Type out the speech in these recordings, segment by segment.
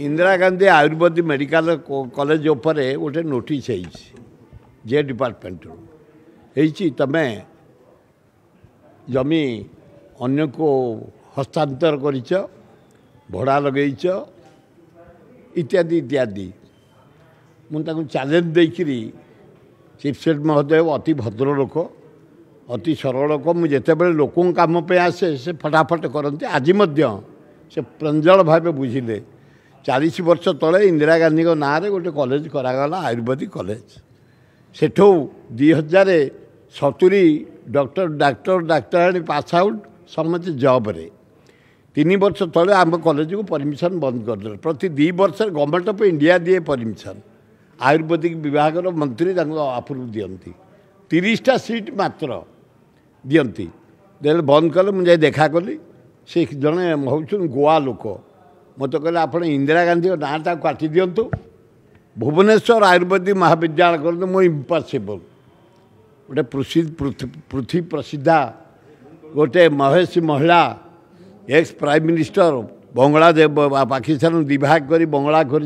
Indira Gandhi Ayurvedic medical college उपरे गोटे notice जे department तमें जमी अन्य को हस्तांतर करिच भड़ा लगेच इत्यादि इत्यादि मुझे चैलेंज देकरी चीफ सेट महोदय अति भद्र लोक अति सरल लोक मुझे लोकों काम पे आसे से फटाफट करते आज से प्रांजल भाव बुझिले 40 वर्ष तले इंदिरा गांधी ना गोटे कॉलेज करागला आयुर्वेदिक कॉलेज सेठू 2070 डॉक्टर पास आउट समझे जॉब रे 3 वर्ष तले आम कॉलेज को परमिशन बंद करदे प्रति 2 वर्ष गवर्नमेंट ऑफ इंडिया दिए परमिशन आयुर्वेदिक विभाग मंत्री अप्रूव दियंती 30टा सीट मात्र दियंती दे बंद कले मुझे देखा कली से जड़े हूँ गोवा लोक मत कहले आप इंदिरा गांधी नाटा काटि दिंतु भुवनेश्वर आयुर्वेदिक महाविद्यालय कर मो इम्पॉसिबल गोटे पृथ्वी प्रसिद्धा गोटे महेशी महिला ex prime minister Bangladesh Pakistan विभाग कर बंगला कर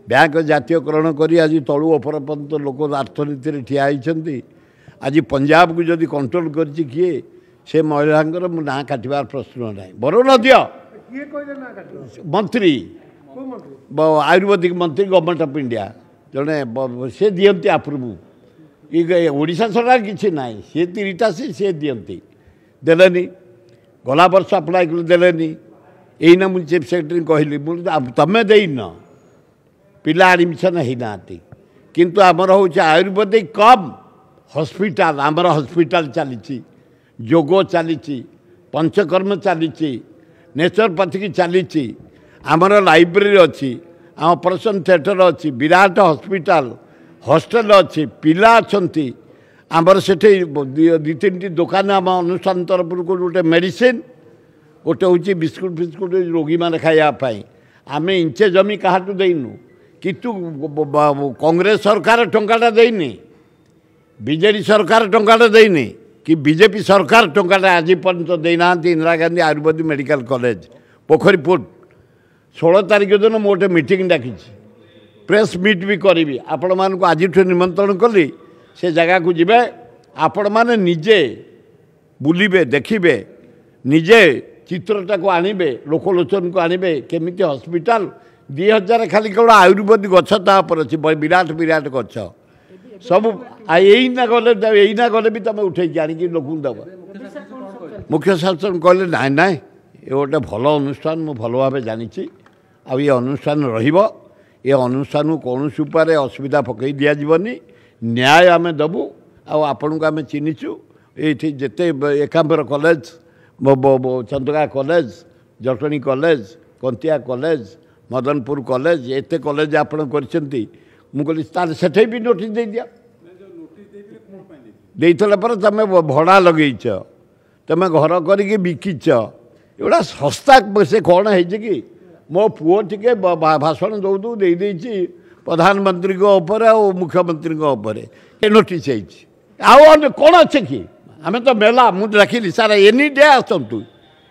बैंक जातीयकरण कर आज तलु अपर पर्यंत लोक अर्थनीति ठिया होती आज पंजाब को जदि कंट्रोल कर किए से महिला ना काटार प्रश्न ना बरन दियो मंत्री आयुर्वेदिक मंत्री गवर्नमेंट ऑफ इंडिया जड़े से दियंती अप्रूव ओडिशा सरकार किसी ना सी 3टा सी दियंती देलेनी गला वर्ष अप्लाई कर देलेनी यहीना मुझे चीफ सेक्रेटरी कहली तमें देन पिला एडमिशन होना किंतु आमर हूँ आयुर्वेदिक कम हॉस्पिटल आमर हॉस्पिटल चली जोग चली पंचकर्म चली नेचुरोपैथिक चली आमर लाइब्रेरी अच्छी आम ऑपरेशन थिएटर अच्छी विराट हॉस्पिटल हॉस्टल अच्छी पिला अच्छा आमर से 2-3टी दुकान आम अनुष्ठान तरफ गोटे मेडिसिन गोटे हूँ बिस्कुट फिस्कुट रोगी मैंने खायापाई आम इंचे जमी क्या देनु कितु कांग्रेस सरकार टंकाटा देनी बीजेडी सरकार टंकाटा देनी कि बीजेपी सरकार टंकाटा आज पर्यंत देना इंदिरा गांधी आयुर्वेदिक मेडिकल कॉलेज पोखरीपुट 16 तारीख दिन मुझे गोटे मीटिंग डाकी प्रेस मीट भी करी आपण मानक आज निमंत्रण कली से जगह को जीवे आपण माने निजे बुलिबे देखिबे निजे चित्रटा को आनिबे लोकलोचन को आनिबे केमिति हॉस्पिटल 2000 खाली केवल आयुर्वेदिक गछ तापर अच्छी विराट विराट गछ सब यहीना गले भी तुम उठे आनिक लोक दब मुख्य शासन कहले ना ना ये गोटे भल अनुष्ठान मु भल भाव जानी ये अनुष्ठान ये अनुष्ठान कौन उपाय असुविधा पकई दि जावनी न्याय आम दबू आपण को आम चिन्हीचु ये जिते एकांबर कॉलेज चंद्रगा college Jatni college Kantia college Madanpur college एत कॉलेज आपण कर मुझे सेठे भी नोटिस दे दिया देइतला पर तमे भड़ा लगेच तमे घर करके बिकिच एगुड़ा सस्ता से कौन है कि मो पुओ टिके भाषण दौ दौ दे देछि प्रधानमंत्री ऊपर और मुख्यमंत्री ये नोटिस कौन अच्छे कि आम तो मेला मुझे रखिली सारा एनी डे आसतु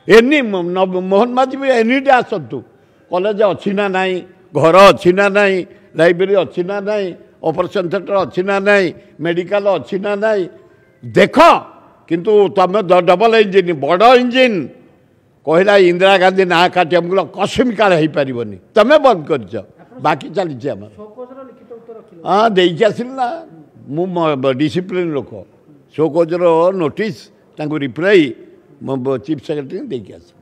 एनी मोहन माझी भी एनी डे आसतु कॉलेज अच्छी ना नाई घर अच्छी ना नाई लाइब्रेरी अच्छी ना नाई ऑपरेशन थिएटर अच्छी ना नाई मेडिकल अच्छी ना नाई देख किंतु तुम डबल इंजिन बड़ इंजिन कहला इंदिरा गांधी ना काटी आमको कसम काल हो पारनी तुम बंद कर बाकी चली हाँ देकी आसिल ना मु डिसिप्लिन लोक शोकजर नोटिस रिप्लाई चीफ सेक्रेटरी देकी आस